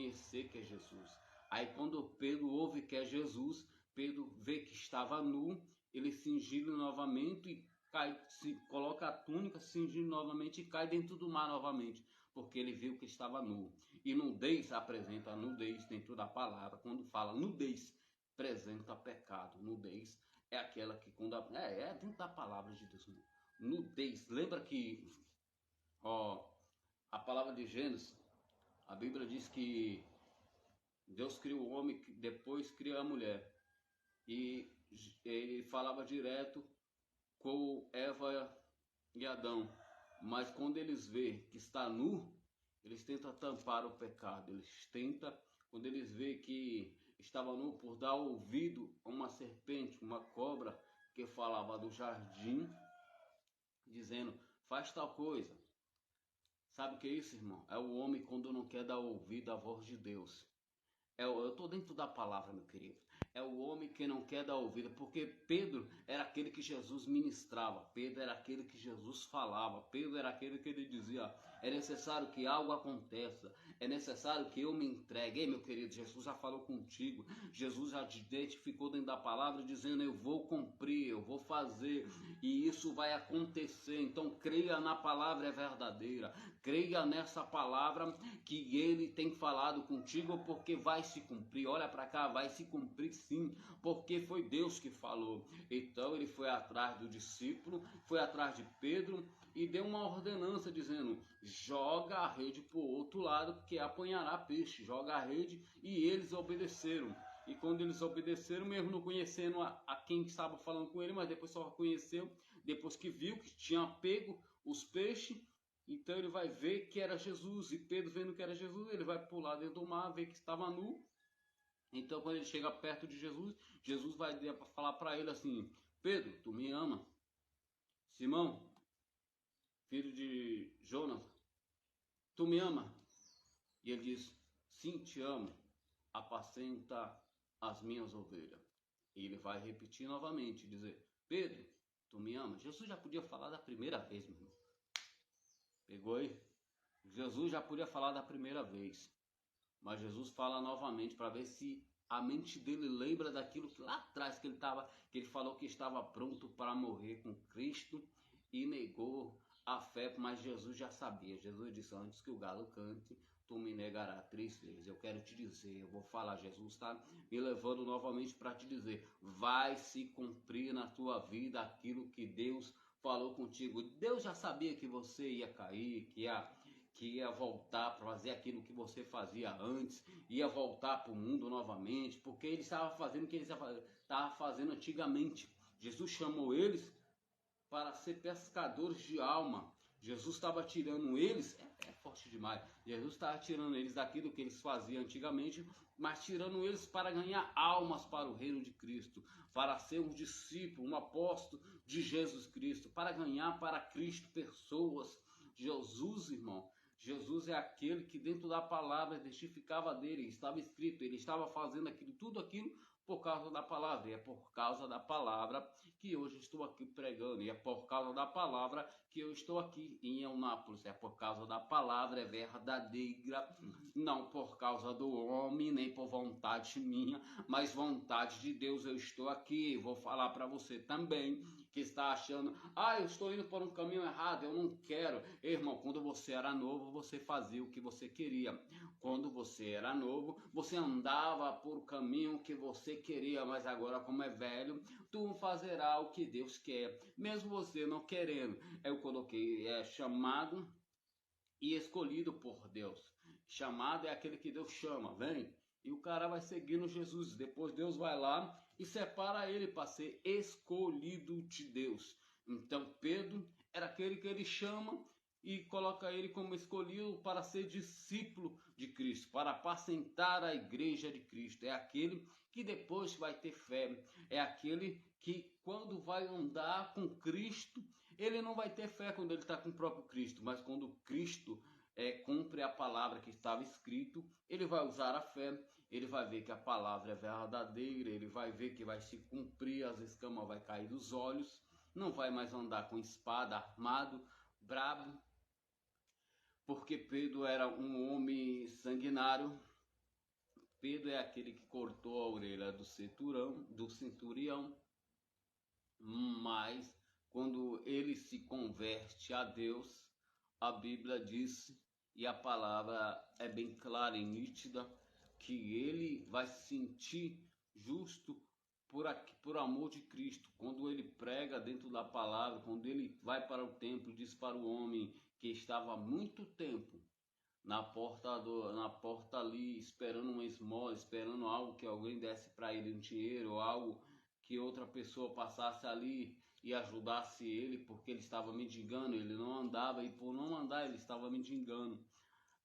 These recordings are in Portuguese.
reconhecer que é Jesus. Aí quando Pedro ouve que é Jesus, Pedro vê que estava nu, ele cingiu novamente e cai, coloca a túnica, cingiu novamente e cai dentro do mar novamente, porque ele viu que estava nu. E nudez apresenta a nudez dentro da palavra. Quando fala nudez, apresenta pecado. Nudez é aquela que quando é dentro da palavra de Deus. Nudez. Lembra que a palavra de Gênesis, a Bíblia diz que Deus cria o homem, depois cria a mulher. E ele falava direto com Eva e Adão. Mas quando eles veem que está nu, eles tentam tampar o pecado. Eles tentam, quando eles veem que estava nu, por dar ouvido a uma serpente, uma cobra, que falava do jardim, dizendo, faz tal coisa. Sabe o que é isso, irmão? É o homem quando não quer dar ouvido à voz de Deus. Eu estou dentro da palavra, meu querido. É o homem que não quer dar ouvido, porque Pedro era aquele que Jesus ministrava, Pedro era aquele que Jesus falava, Pedro era aquele que ele dizia, é necessário que algo aconteça, é necessário que eu me entregue. Ei, meu querido, Jesus já falou contigo, Jesus já te identificou dentro da palavra, dizendo, eu vou cumprir, eu vou fazer, e isso vai acontecer. Então creia na palavra, é verdadeira, creia nessa palavra que ele tem falado contigo, porque vai se cumprir. Olha para cá, vai se cumprir sim, porque foi Deus que falou. Então ele foi atrás do discípulo, foi atrás de Pedro e deu uma ordenança dizendo, joga a rede para o outro lado, porque apanhará peixe. Joga a rede, e eles obedeceram. E quando eles obedeceram, mesmo não conhecendo a quem estava falando com ele, mas depois só conheceu, depois que viu que tinha pego os peixes. Então ele vai ver que era Jesus, e Pedro vendo que era Jesus, ele vai pular dentro do mar, ver que estava nu. Então quando ele chega perto de Jesus, Jesus vai falar para ele assim, Pedro, tu me ama? Simão, filho de Jonas, tu me ama? E ele diz, sim, te amo, apacenta as minhas ovelhas. E ele vai repetir novamente, dizer, Pedro, tu me ama? Jesus já podia falar da primeira vez, meu irmão. Pegou aí? Jesus já podia falar da primeira vez. Mas Jesus fala novamente para ver se a mente dele lembra daquilo que lá atrás que ele falou que estava pronto para morrer com Cristo e negou a fé, mas Jesus já sabia. Jesus disse, antes que o galo cante, tu me negarás 3 vezes. Eu quero te dizer, eu vou falar, Jesus está me levando novamente para te dizer, vai se cumprir na tua vida aquilo que Deus falou contigo. Deus já sabia que você ia cair, que ia voltar para fazer aquilo que você fazia antes, ia voltar para o mundo novamente, porque ele estava fazendo o que ele estava fazendo antigamente. Jesus chamou eles para ser pescadores de alma. Jesus estava tirando eles, é forte demais, Jesus estava tirando eles daquilo que eles faziam antigamente, mas tirando eles para ganhar almas para o reino de Cristo, para ser um discípulo, um apóstolo de Jesus Cristo, para ganhar para Cristo pessoas. Jesus, irmão, Jesus é aquele que dentro da palavra testificava dele, estava escrito, ele estava fazendo tudo aquilo por causa da palavra, e é por causa da palavra que hoje estou aqui pregando, e é por causa da palavra que eu estou aqui em Eunápolis, é por causa da palavra, é verdadeira, não por causa do homem, nem por vontade minha, mas vontade de Deus. Eu estou aqui, vou falar para você também, que está achando, eu estou indo por um caminho errado, eu não quero. Irmão, quando você era novo, você fazia o que você queria. Quando você era novo, você andava por o caminho que você queria, mas agora, como é velho, tu fazerá o que Deus quer, mesmo você não querendo. Eu coloquei chamado e escolhido por Deus. Chamado é aquele que Deus chama, vem. E o cara vai seguindo Jesus. Depois Deus vai lá e separa ele para ser escolhido de Deus. Então Pedro era aquele que ele chama e coloca ele como escolhido para ser discípulo de Cristo, para apacentar a igreja de Cristo. É aquele que depois vai ter fé. É aquele que quando vai andar com Cristo, ele não vai ter fé quando ele está com o próprio Cristo, mas quando Cristo cumpre a palavra que estava escrito, ele vai usar a fé, ele vai ver que a palavra é verdadeira, ele vai ver que vai se cumprir, as escamas vai cair dos olhos, não vai mais andar com espada, armado, brabo, porque Pedro era um homem sanguinário, Pedro é aquele que cortou a orelha do centurião, mas quando ele se converte a Deus, a Bíblia diz, e a palavra é bem clara e nítida, que ele vai se sentir justo por amor de Cristo. Quando ele prega dentro da palavra, quando ele vai para o templo, diz para o homem que estava há muito tempo na porta ali, esperando uma esmola, esperando algo que alguém desse para ele, um dinheiro, ou algo que outra pessoa passasse ali e ajudasse ele, porque ele estava mendigando, ele não andava, e por não andar ele estava mendigando.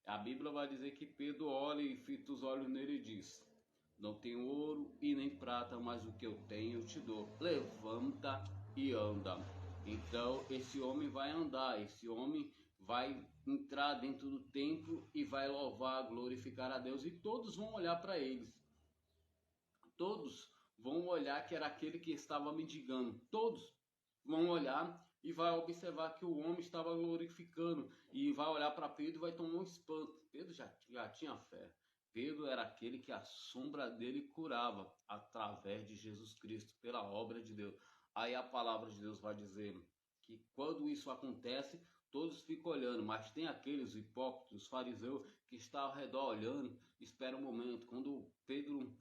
A Bíblia vai dizer que Pedro olha e fita os olhos nele e diz: não tenho ouro e nem prata, mas o que eu tenho eu te dou. Levanta e anda. Então esse homem vai andar, esse homem vai entrar dentro do templo e vai louvar, glorificar a Deus, e todos vão olhar para eles. Todos vão olhar que era aquele que estava mendigando. Todos vão olhar e vai observar que o homem estava glorificando, e vai olhar para Pedro e vai tomar um espanto. Pedro já tinha fé. Pedro era aquele que a sombra dele curava através de Jesus Cristo, pela obra de Deus. Aí a palavra de Deus vai dizer que quando isso acontece, todos ficam olhando, mas tem aqueles hipócritas, os fariseus, que estão ao redor olhando, espera um momento. Quando Pedro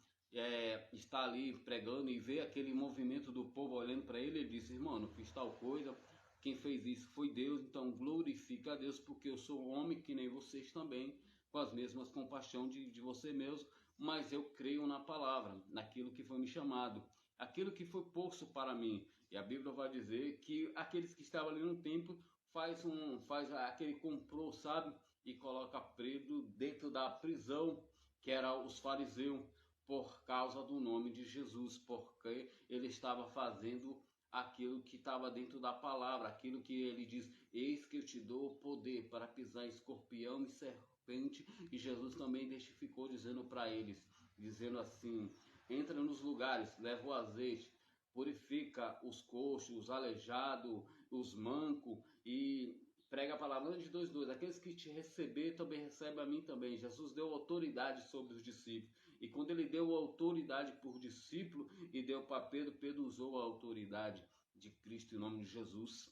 está ali pregando e vê aquele movimento do povo olhando para ele, ele diz: irmão, não fiz tal coisa, quem fez isso foi Deus, então glorifica a Deus, porque eu sou homem que nem vocês também, com as mesmas compaixão de você mesmo, mas eu creio na palavra, naquilo que foi me chamado, aquilo que foi posto para mim. E a Bíblia vai dizer que aqueles que estavam ali no templo faz aquele complô, sabe? E coloca Pedro dentro da prisão, que era os fariseus, por causa do nome de Jesus, porque ele estava fazendo aquilo que estava dentro da palavra, aquilo que ele diz: eis que eu te dou poder para pisar em escorpião e serpente. E Jesus também testificou dizendo para eles, dizendo assim: entra nos lugares, leva o azeite, purifica os coxos, os aleijados, os mancos, e prega a palavra de 2:2. Aqueles que te receber também recebem a mim também. Jesus deu autoridade sobre os discípulos. E quando ele deu autoridade por discípulo e deu para Pedro, Pedro usou a autoridade de Cristo em nome de Jesus.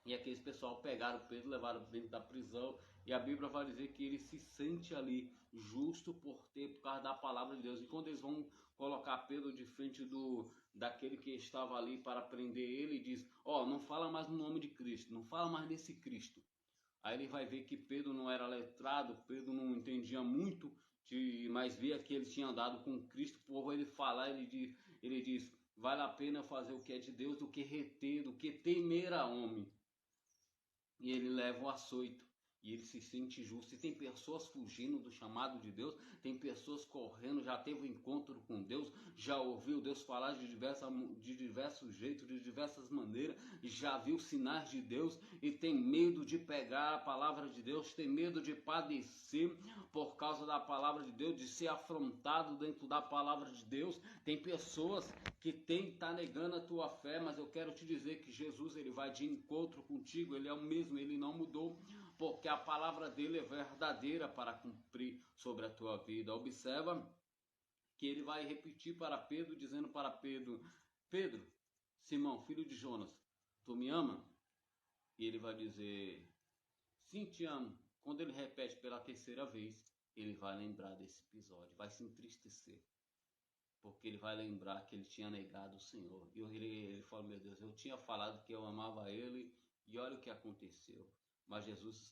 E aqueles pessoal pegaram Pedro, levaram dentro da prisão. E a Bíblia vai dizer que ele se sente ali justo por causa da palavra de Deus. E quando eles vão colocar Pedro de frente daquele que estava ali para prender ele, diz: ó, não fala mais no nome de Cristo, não fala mais desse Cristo. Aí ele vai ver que Pedro não era letrado, Pedro não entendia muito, mas via que ele tinha andado com Cristo. Por ele falar, ele diz: vale a pena fazer o que é de Deus do que reter, do que temer a homem. E ele leva o açoito. E ele se sente justo. E tem pessoas fugindo do chamado de Deus, tem pessoas correndo, já teve um encontro com Deus, já ouviu Deus falar de diversos jeitos, de diversas maneiras, já viu sinais de Deus e tem medo de pegar a palavra de Deus, tem medo de padecer por causa da palavra de Deus, de ser afrontado dentro da palavra de Deus. Tem pessoas que tá negando a tua fé, mas eu quero te dizer que Jesus, ele vai de encontro contigo, ele é o mesmo, ele não mudou, porque a palavra dele é verdadeira para cumprir sobre a tua vida. Observa que ele vai repetir para Pedro, dizendo para Pedro: Pedro, Simão, filho de Jonas, tu me ama? E ele vai dizer: sim, te amo. Quando ele repete pela terceira vez, ele vai lembrar desse episódio, vai se entristecer, porque ele vai lembrar que ele tinha negado o Senhor. E ele fala: meu Deus, eu tinha falado que eu amava ele, e olha o que aconteceu. Mas Jesus